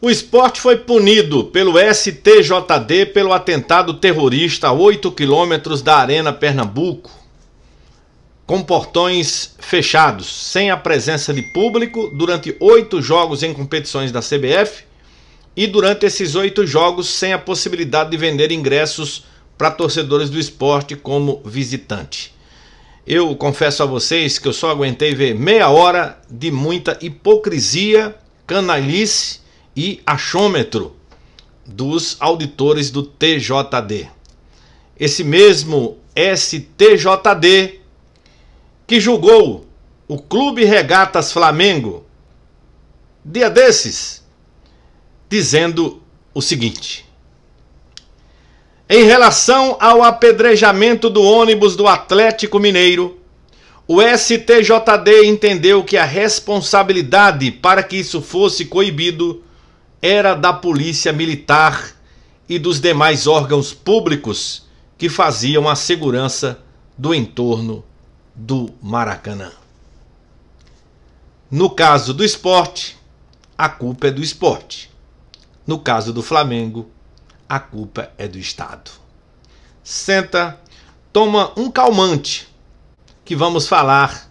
O Sport foi punido pelo STJD pelo atentado terrorista a 8 quilômetros da Arena Pernambuco, com portões fechados, sem a presença de público, durante 8 jogos em competições da CBF e durante esses 8 jogos sem a possibilidade de vender ingressos para torcedores do Sport como visitante. Eu confesso a vocês que eu só aguentei ver meia hora de muita hipocrisia, canalice e achômetro dos auditores do TJD. Esse mesmo STJD que julgou o Clube Regatas Flamengo dia desses, dizendo o seguinte: em relação ao apedrejamento do ônibus do Atlético Mineiro, o STJD entendeu que a responsabilidade para que isso fosse coibido era da Polícia Militar e dos demais órgãos públicos que faziam a segurança do entorno do Maracanã. No caso do Sport, a culpa é do Sport. No caso do Flamengo, a culpa é do Estado. Senta, toma um calmante, que vamos falar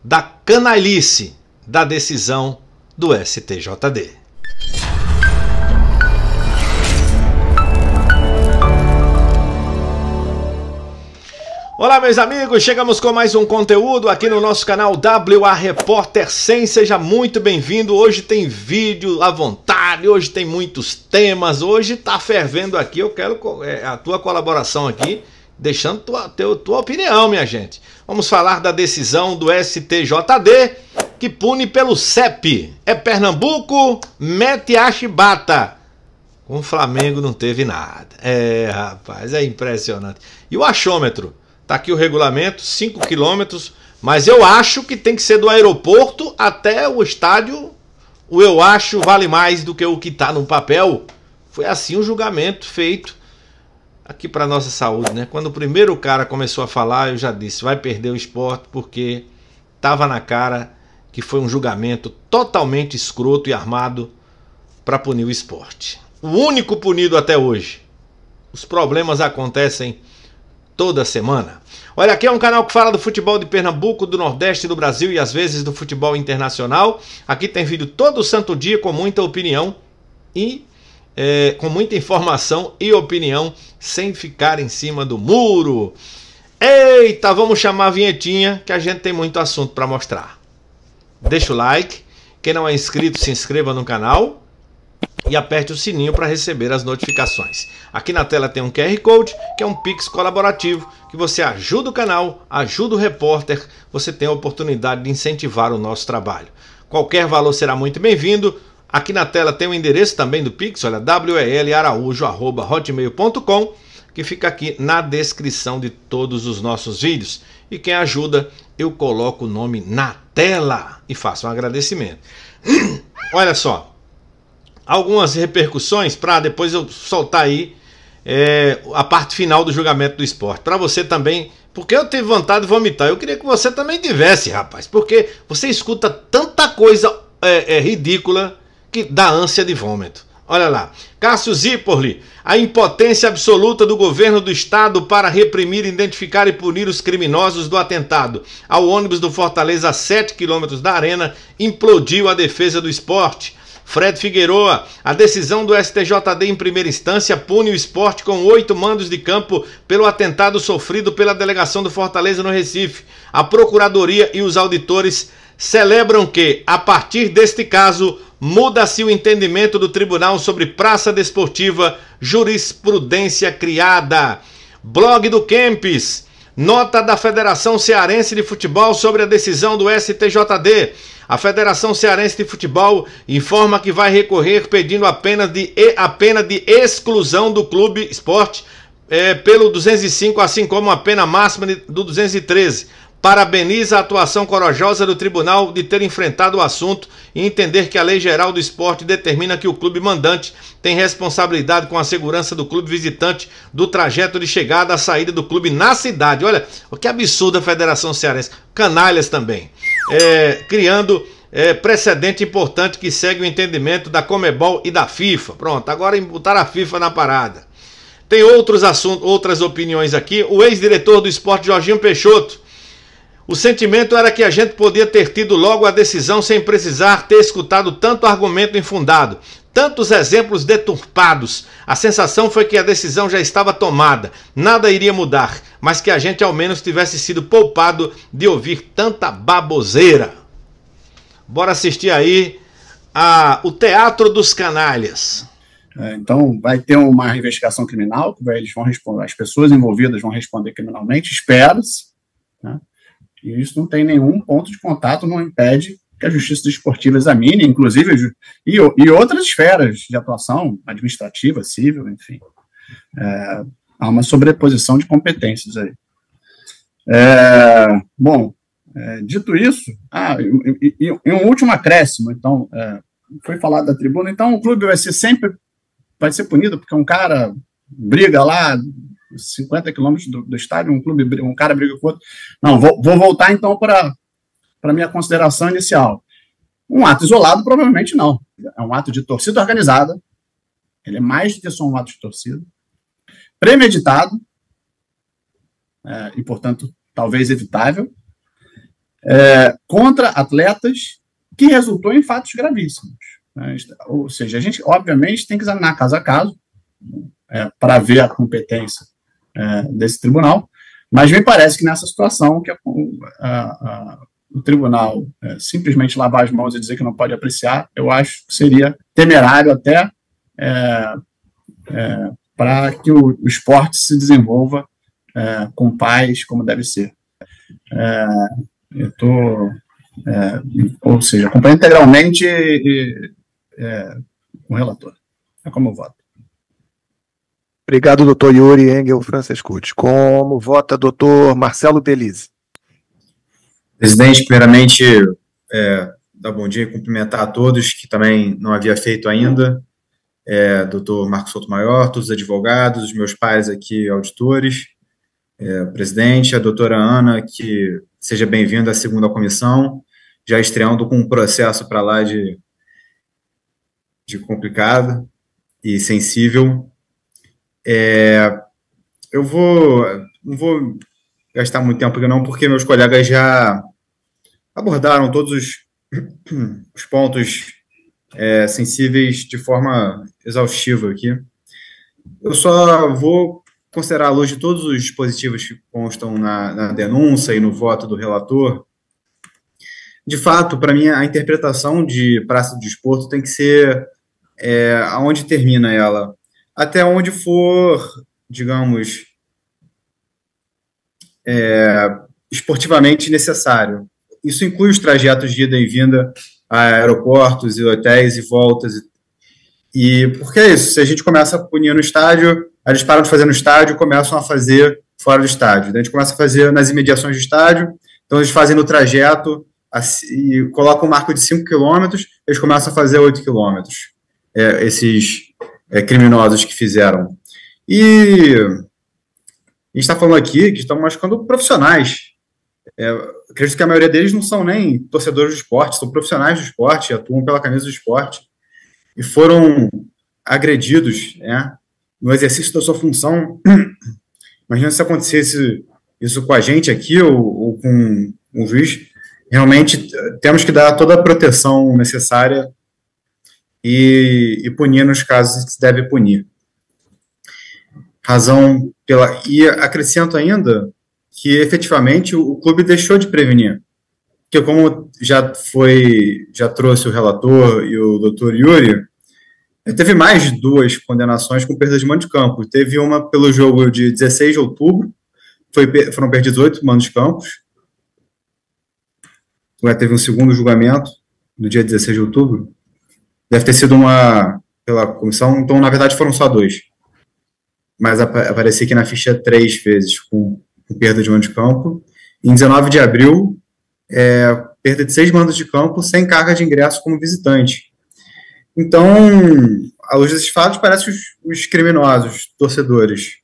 da canalice da decisão do STJD. Olá, meus amigos, chegamos com mais um conteúdo aqui no nosso canal WA Repórter 100, seja muito bem-vindo. Hoje tem vídeo à vontade, hoje tem muitos temas, hoje tá fervendo aqui. Eu quero a tua colaboração aqui, deixando tua opinião, minha gente. Vamos falar da decisão do STJD, que pune pelo CEP. É Pernambuco, mete a chibata. Com o Flamengo não teve nada. É, rapaz, é impressionante. E o achômetro? Tá aqui o regulamento, 5 quilômetros, mas eu acho que tem que ser do aeroporto até o estádio. O eu acho vale mais do que o que tá no papel. Foi assim o julgamento feito aqui para nossa saúde, né? Quando o primeiro cara começou a falar, eu já disse, vai perder o Sport, porque tava na cara que foi um julgamento totalmente escroto e armado para punir o Sport. O único punido até hoje. Os problemas acontecem toda semana. Olha, aqui é um canal que fala do futebol de Pernambuco, do Nordeste do Brasil e às vezes do futebol internacional. Aqui tem vídeo todo santo dia com muita opinião e com muita informação e opinião, sem ficar em cima do muro. Eita, vamos chamar a vinhetinha que a gente tem muito assunto para mostrar. Deixa o like, quem não é inscrito se inscreva no canal e aperte o sininho para receber as notificações. Aqui na tela tem um QR Code, que é um Pix colaborativo, que você ajuda o canal, ajuda o repórter, você tem a oportunidade de incentivar o nosso trabalho. Qualquer valor será muito bem-vindo. Aqui na tela tem o endereço também do Pix, olha, welaraújo@hotmail.com, que fica aqui na descrição de todos os nossos vídeos. E quem ajuda, eu coloco o nome na tela e faço um agradecimento. Olha só. Algumas repercussões para depois eu soltar aí a parte final do julgamento do Sport. Para você também, porque eu tive vontade de vomitar. Eu queria que você também tivesse, rapaz. Porque você escuta tanta coisa ridícula que dá ânsia de vômito. Olha lá. Cássio Zipoli, a impotência absoluta do governo do estado para reprimir, identificar e punir os criminosos do atentado ao ônibus do Fortaleza a 7 quilômetros da arena implodiu a defesa do Sport. Fred Figueroa, a decisão do STJD em primeira instância pune o Sport com 8 mandos de campo pelo atentado sofrido pela delegação do Fortaleza no Recife. A Procuradoria e os auditores celebram que, a partir deste caso, muda-se o entendimento do Tribunal sobre praça desportiva, jurisprudência criada. Blog do Kempis, nota da Federação Cearense de Futebol sobre a decisão do STJD. A Federação Cearense de Futebol informa que vai recorrer pedindo a pena de exclusão do Clube Sport pelo 205, assim como a pena máxima do 213. Parabeniza a atuação corajosa do tribunal de ter enfrentado o assunto e entender que a Lei Geral do Esporte determina que o clube mandante tem responsabilidade com a segurança do clube visitante do trajeto de chegada à saída do clube na cidade. Olha, que absurda a Federação Cearense. Canalhas também. Criando precedente importante que segue o entendimento da Conmebol e da FIFA. Pronto, agora botaram a FIFA na parada. Tem outros assuntos, outras opiniões aqui. O ex-diretor do esporte, Jorginho Peixoto. O sentimento era que a gente podia ter tido logo a decisão sem precisar ter escutado tanto argumento infundado, tantos exemplos deturpados. A sensação foi que a decisão já estava tomada, nada iria mudar, mas que a gente ao menos tivesse sido poupado de ouvir tanta baboseira. Bora assistir aí o Teatro dos Canalhas. Então, vai ter uma investigação criminal, que eles vão responder, as pessoas envolvidas vão responder criminalmente, espera-se, né? E isso não tem nenhum ponto de contato, não impede que a Justiça Desportiva examine, inclusive, e outras esferas de atuação, administrativa, civil, enfim. Há uma sobreposição de competências aí. Dito isso, e um último acréscimo, então, foi falado da tribuna, então o clube vai ser punido porque um cara briga lá 50 quilômetros do estádio, um cara briga com o outro. Não, vou voltar então para a minha consideração inicial. Um ato isolado, provavelmente não. É um ato de torcida organizada, ele é mais do que só um ato de torcida, premeditado, e, portanto, talvez evitável, contra atletas, que resultou em fatos gravíssimos. Ou seja, a gente, obviamente, tem que examinar caso a caso, para ver a competência desse tribunal, mas me parece que nessa situação que o tribunal simplesmente lavar as mãos e dizer que não pode apreciar, eu acho que seria temerário até para que o esporte se desenvolva com paz, como deve ser. Ou seja, acompanho integralmente o relator. É como eu voto. Obrigado, doutor Yuri Engel Francescucci. Como vota doutor Marcelo Belize? Presidente, primeiramente, dar bom dia e cumprimentar a todos que também não havia feito ainda, doutor Marcos Sotomayor, todos os advogados, os meus pares aqui, auditores, presidente, a doutora Ana, que seja bem-vinda à segunda comissão, já estreando com um processo para lá de complicado e sensível. Eu não vou gastar muito tempo aqui não, porque meus colegas já abordaram todos os pontos sensíveis de forma exaustiva aqui. Eu só vou considerar, à luz de todos os dispositivos que constam na denúncia e no voto do relator. De fato, para mim, a interpretação de praça do desporto tem que ser aonde termina ela, até onde for, digamos, esportivamente necessário. Isso inclui os trajetos de ida e vinda a aeroportos e hotéis e voltas. E por que é isso? Se a gente começa a punir no estádio, eles param de fazer no estádio e começam a fazer fora do estádio. Daí a gente começa a fazer nas imediações do estádio, então eles fazem no trajeto e colocam um marco de 5 quilômetros, eles começam a fazer 8 quilômetros. Esses criminosos que fizeram. E a gente está falando aqui que estão machucando profissionais. Acredito que a maioria deles não são nem torcedores do esporte, são profissionais do esporte, atuam pela camisa do esporte, e foram agredidos, no exercício da sua função. Imagina se acontecesse isso com a gente aqui, ou com um juiz. Realmente temos que dar toda a proteção necessária e punir nos casos que se deve punir. E acrescento ainda que efetivamente o clube deixou de prevenir, porque como já trouxe o relator e o doutor Yuri, teve mais de 2 condenações com perda de mando de campo. Teve uma pelo jogo de 16 de outubro, foram perdidos 8 mandos de campo. Teve um segundo julgamento no dia 16 de outubro. Deve ter sido pela comissão, então na verdade foram só 2. Mas aparecia aqui na ficha 3 vezes, com perda de mando de campo. Em 19 de abril, perda de 6 mandos de campo sem carga de ingresso como visitante. Então, à luz desses fatos, parece que os criminosos, torcedores,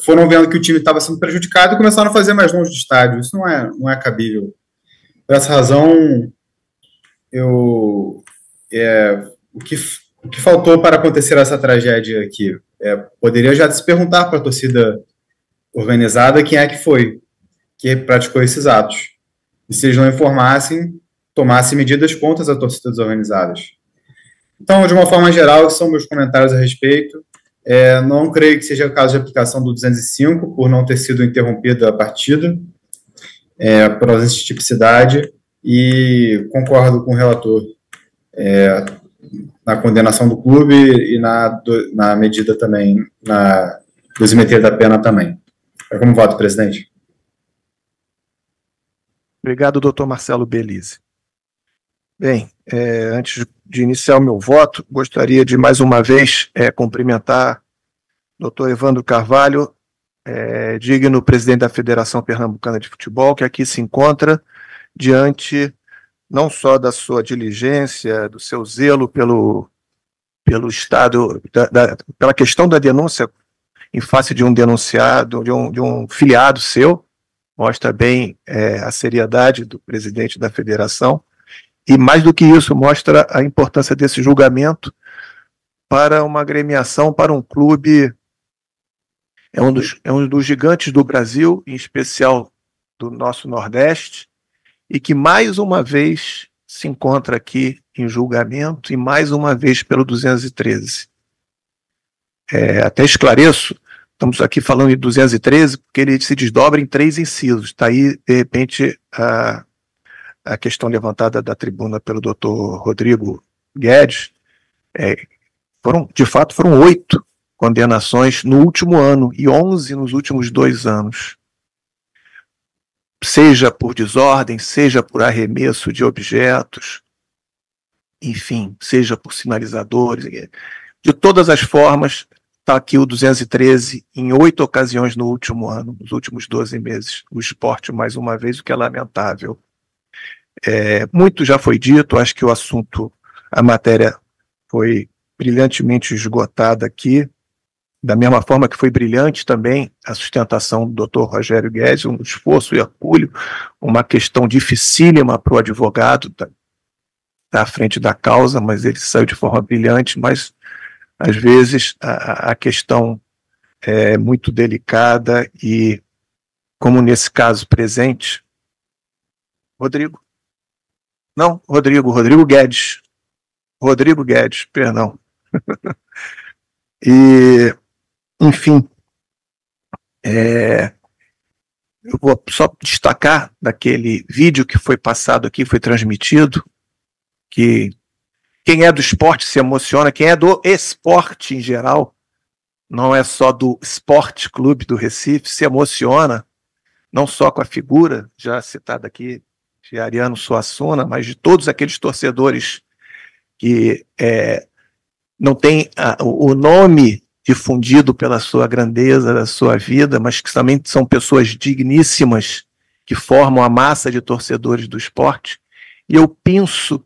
foram vendo que o time estava sendo prejudicado e começaram a fazer mais longe do estádio. Isso não é cabível. Por essa razão, o que faltou para acontecer essa tragédia aqui? Poderia já se perguntar para a torcida organizada quem é que foi que praticou esses atos. E se eles não informassem, tomassem medidas contra as torcidas organizadas. Então, de uma forma geral, esses são meus comentários a respeito. Não creio que seja o caso de aplicação do 205, por não ter sido interrompida a partida, por ausência de tipicidade, e concordo com o relator na condenação do clube e na medida também, na dosimetria da pena também. Como voto, presidente? Obrigado, doutor Marcelo Belize. Bem, antes de iniciar o meu voto, gostaria de mais uma vez cumprimentar o doutor Evandro Carvalho, digno presidente da Federação Pernambucana de Futebol, que aqui se encontra diante não só da sua diligência, do seu zelo pelo Estado, pela questão da denúncia em face de um denunciado, de um filiado seu, mostra bem a seriedade do presidente da federação, e mais do que isso, mostra a importância desse julgamento para uma agremiação, para um clube, é um dos gigantes do Brasil, em especial do nosso Nordeste, e que mais uma vez se encontra aqui em julgamento, e mais uma vez pelo 213. Até esclareço, estamos aqui falando de 213, porque ele se desdobra em 3 incisos. Está aí, de repente, a questão levantada da tribuna pelo doutor Rodrigo Guedes. De fato, foram 8 condenações no último ano e 11 nos últimos 2 anos. Seja por desordem, seja por arremesso de objetos, enfim, seja por sinalizadores. De todas as formas, está aqui o 213 em 8 ocasiões no último ano, nos últimos 12 meses. O esporte, mais uma vez, o que é lamentável. Muito já foi dito, acho que o assunto, a matéria foi brilhantemente esgotada aqui, da mesma forma que foi brilhante também a sustentação do Dr. Rogério Guedes, um esforço e hercúleo, uma questão dificílima para o advogado à frente da causa, mas ele saiu de forma brilhante, mas às vezes a questão é muito delicada e, como nesse caso presente, Rodrigo Guedes, perdão. E, enfim, eu vou só destacar daquele vídeo que foi passado aqui, foi transmitido, que quem é do esporte se emociona, quem é do esporte em geral, não é só do Esporte Clube do Recife, se emociona, não só com a figura, já citada aqui, de Ariano Suassuna, mas de todos aqueles torcedores que não têm o nome difundido pela sua grandeza, da sua vida, mas que também são pessoas digníssimas, que formam a massa de torcedores do esporte. E eu penso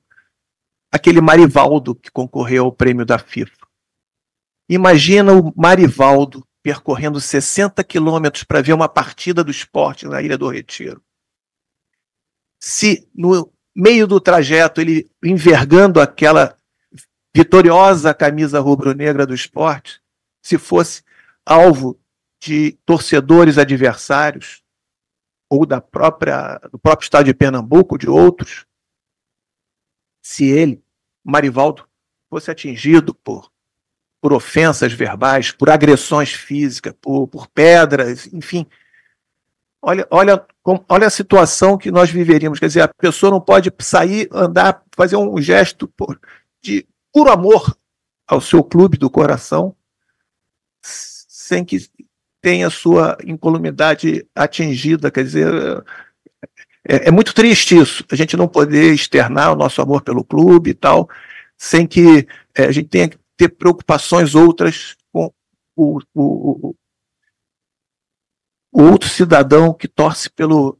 aquele Marivaldo que concorreu ao prêmio da FIFA. Imagina o Marivaldo percorrendo 60 quilômetros para ver uma partida do esporte na Ilha do Retiro. Se no meio do trajeto ele envergando aquela vitoriosa camisa rubro-negra do esporte, se fosse alvo de torcedores adversários, ou do próprio estado de Pernambuco, de outros, se ele, Marivaldo, fosse atingido por ofensas verbais, por agressões físicas, por pedras, enfim. Olha a situação que nós viveríamos. Quer dizer, a pessoa não pode sair, andar, fazer um gesto de puro amor ao seu clube do coração, sem que tenha sua incolumidade atingida. Quer dizer, é muito triste isso, a gente não poder externar o nosso amor pelo clube e tal, sem que a gente tenha que ter preocupações outras com o outro cidadão que torce pelo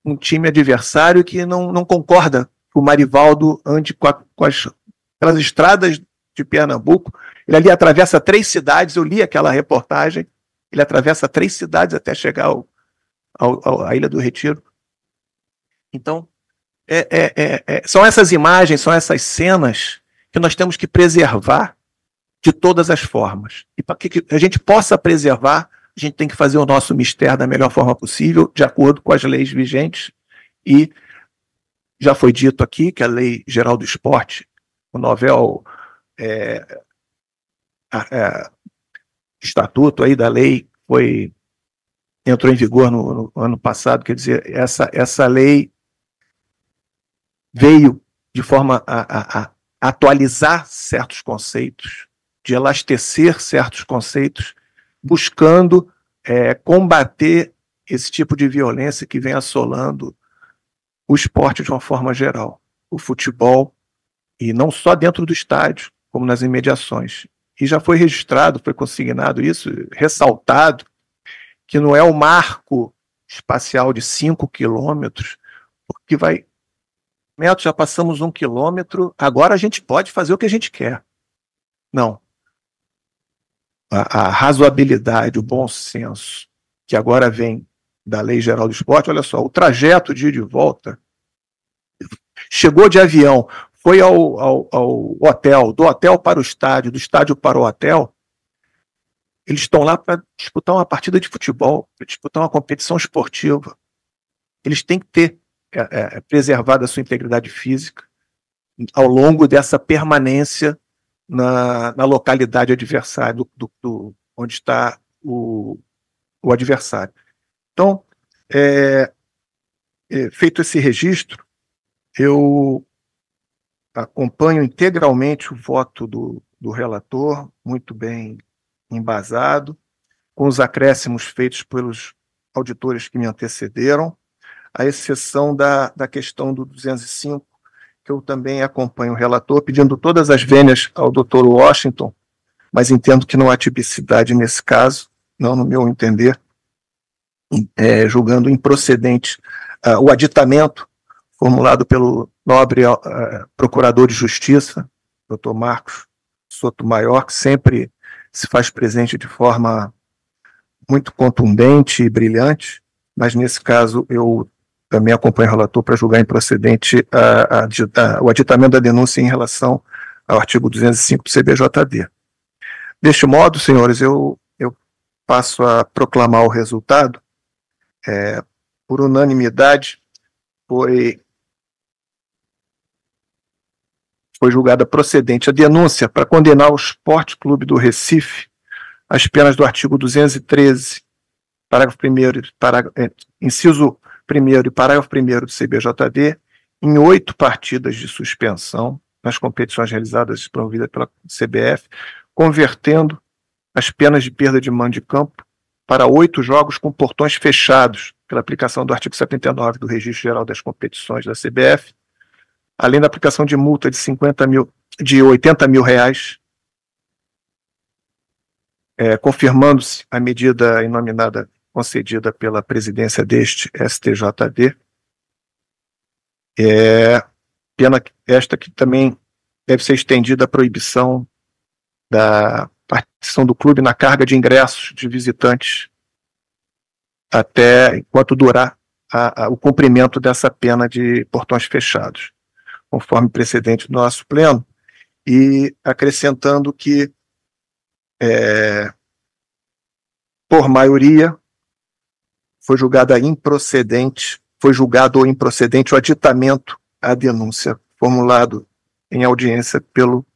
um time adversário e que não concorda que o Marivaldo ande pelas estradas de Pernambuco. Ele ali atravessa 3 cidades, eu li aquela reportagem, ele atravessa 3 cidades até chegar à Ilha do Retiro. Então, São essas imagens, são essas cenas que nós temos que preservar de todas as formas. E para que a gente possa preservar, a gente tem que fazer o nosso mistério da melhor forma possível, de acordo com as leis vigentes. E já foi dito aqui que a Lei Geral do Esporte, o novel estatuto aí da lei, entrou em vigor no ano passado. Quer dizer, essa lei veio de forma a atualizar certos conceitos, de elastecer certos conceitos, buscando combater esse tipo de violência que vem assolando o esporte de uma forma geral, o futebol, e não só dentro do estádio, como nas imediações. E já foi registrado, foi consignado isso, ressaltado, que não é o marco espacial de 5 quilômetros, porque já passamos 1 quilômetro, agora a gente pode fazer o que a gente quer. Não. A razoabilidade, o bom senso, que agora vem da Lei Geral do Esporte, olha só, o trajeto de ida e volta, chegou de avião, foi ao hotel, do hotel para o estádio, do estádio para o hotel, eles estão lá para disputar uma partida de futebol, para disputar uma competição esportiva. Eles têm que ter preservado a sua integridade física ao longo dessa permanência na localidade adversária, onde está o adversário. Então, feito esse registro, eu acompanho integralmente o voto do relator, muito bem embasado, com os acréscimos feitos pelos auditores que me antecederam, à exceção da questão do 205, que eu também acompanho o relator, pedindo todas as vênias ao Dr. Washington, mas entendo que não há tipicidade nesse caso, não no meu entender, julgando improcedente o aditamento formulado pelo nobre procurador de justiça, Dr. Marcos Sotomayor, que sempre se faz presente de forma muito contundente e brilhante, mas nesse caso eu também acompanho o relator para julgar improcedente o aditamento da denúncia em relação ao artigo 205 do CBJD. Deste modo, senhores, eu passo a proclamar o resultado. Por unanimidade, foi julgada procedente a denúncia para condenar o Sport Clube do Recife às penas do artigo 213, parágrafo 1º, inciso 1º e parágrafo 1º do CBJD, em 8 partidas de suspensão nas competições realizadas promovidas pela CBF, convertendo as penas de perda de mando de campo para 8 jogos com portões fechados, pela aplicação do artigo 79 do Registro Geral das Competições da CBF, além da aplicação de multa de 80 mil reais, confirmando-se a medida inominada concedida pela presidência deste STJD. Pena esta que também deve ser estendida a proibição da participação do clube na carga de ingressos de visitantes até enquanto durar o cumprimento dessa pena de portões fechados, conforme precedente do nosso pleno, e acrescentando que, por maioria, foi julgado o improcedente o aditamento à denúncia formulado em audiência pelo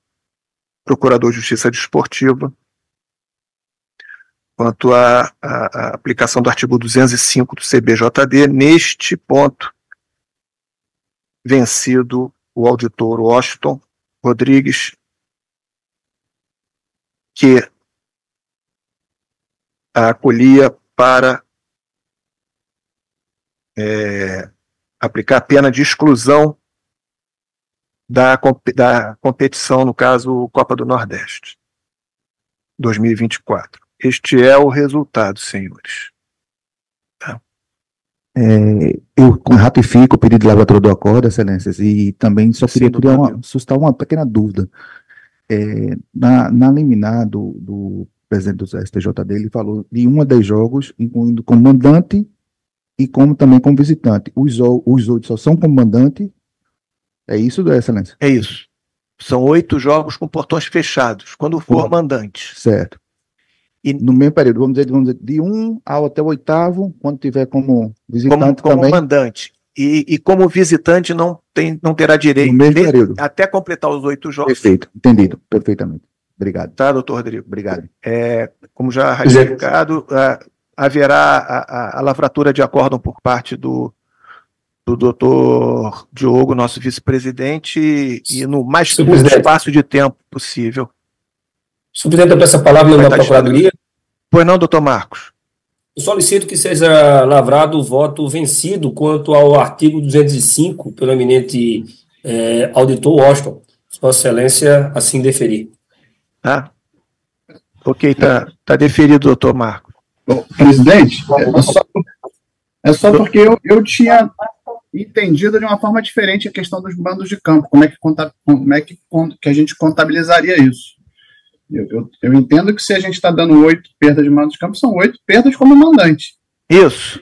Procurador de Justiça Desportiva, quanto à aplicação do artigo 205 do CBJD. Neste ponto, vencido o auditor Washington Rodrigues, que a acolhia para aplicar a pena de exclusão da competição, no caso, Copa do Nordeste 2024. Este é o resultado, senhores. Tá. Eu ratifico o pedido de lavatura do acordo, excelências, e também só queria suscitar uma pequena dúvida. Na liminar do presidente do STJD, ele falou de 1 a 10 jogos, incluindo como mandante e também como visitante. Os 8 só são como mandante É isso, Excelência? É isso. São 8 jogos com portões fechados, quando for mandante. Certo. E no mesmo período, vamos dizer, de 1 até o 8º, quando tiver como visitante como também. Mandante. E como visitante não terá direito. No mesmo período. Até completar os 8 jogos. Perfeito, entendido, perfeitamente. Obrigado. Tá, doutor Rodrigo? Obrigado. Como já ratificado, haverá a lavratura de acórdão por parte do doutor Diogo, nosso vice-presidente, e no mais curto espaço de tempo possível. Senhor presidente, eu peço a palavra na Procuradoria. Pois não, doutor Marcos? Eu solicito que seja lavrado o voto vencido quanto ao artigo 205, pelo eminente auditor Washington. Vossa Excelência assim deferir. Ok, tá deferido, doutor Marcos. Bom, presidente, é só porque eu tinha entendido de uma forma diferente a questão dos mandos de campo, como é que a gente contabilizaria isso. Eu entendo que se a gente está dando 8 perdas de mando de campo, são 8 perdas como mandante. Isso.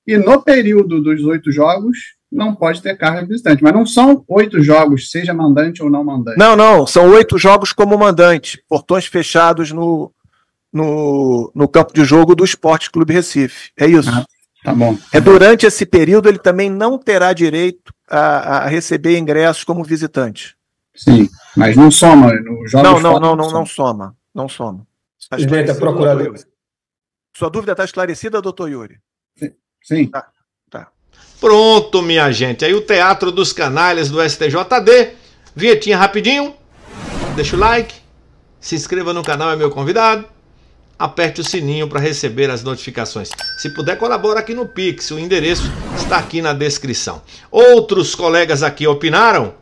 E no período dos 8 jogos, não pode ter carga de visitante. Mas não são 8 jogos, seja mandante ou não mandante. Não. São 8 jogos como mandante. Portões fechados no campo de jogo do Esporte Clube Recife. É isso. Tá bom. Durante esse período, ele também não terá direito a receber ingressos como visitante. Sim, mas não soma. Não soma. Presidente, a Procuradoria. Sua dúvida está esclarecida, doutor Yuri? Sim. Tá. Pronto, minha gente. Aí o Teatro dos Canalhas do STJD. Vinhetinha rapidinho. Deixa o like. Se inscreva no canal, é meu convidado. Aperte o sininho para receber as notificações. Se puder, colabora aqui no Pix. O endereço está aqui na descrição. Outros colegas aqui opinaram.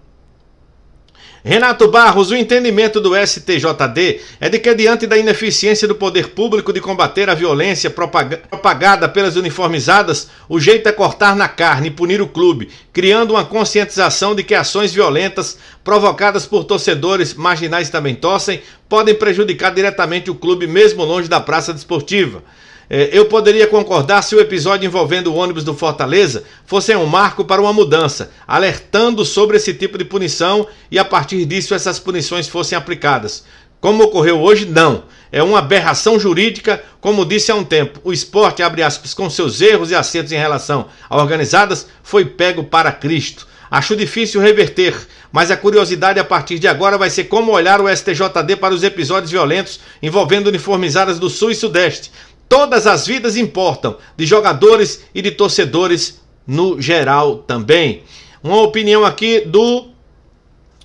Renato Barros, o entendimento do STJD é de que, diante da ineficiência do poder público de combater a violência propagada pelas uniformizadas, o jeito é cortar na carne e punir o clube, criando uma conscientização de que ações violentas provocadas por torcedores marginais também torcem, podem prejudicar diretamente o clube, mesmo longe da praça desportiva. Eu poderia concordar se o episódio envolvendo o ônibus do Fortaleza fosse um marco para uma mudança, alertando sobre esse tipo de punição e a partir disso essas punições fossem aplicadas. Como ocorreu hoje, não. É uma aberração jurídica, como disse há um tempo. O esporte, abre aspas, com seus erros e acertos em relação a organizadas, foi pego para Cristo. Acho difícil reverter, mas a curiosidade a partir de agora vai ser como olhar o STJD para os episódios violentos envolvendo uniformizadas do Sul e Sudeste. Todas as vidas importam, de jogadores e de torcedores no geral também. Uma opinião aqui do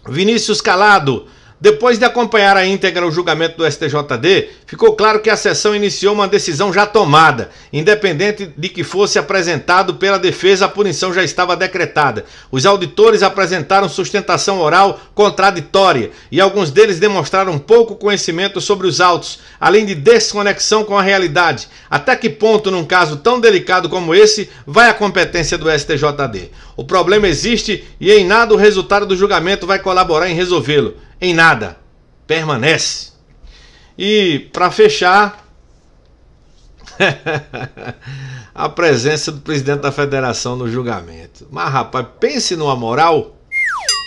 Vinícius Calado. Depois de acompanhar a íntegra o julgamento do STJD, ficou claro que a sessão iniciou uma decisão já tomada. Independente de que fosse apresentado pela defesa, a punição já estava decretada. Os auditores apresentaram sustentação oral contraditória e alguns deles demonstraram pouco conhecimento sobre os autos, além de desconexão com a realidade. Até que ponto, num caso tão delicado como esse, vai a competência do STJD? O problema existe e em nada o resultado do julgamento vai colaborar em resolvê-lo. Em nada. Permanece. E, para fechar, a presença do presidente da federação no julgamento. Mas, rapaz, pense numa moral.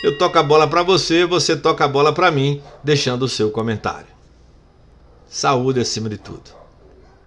Eu toco a bola para você, você toca a bola para mim, deixando o seu comentário. Saúde acima de tudo.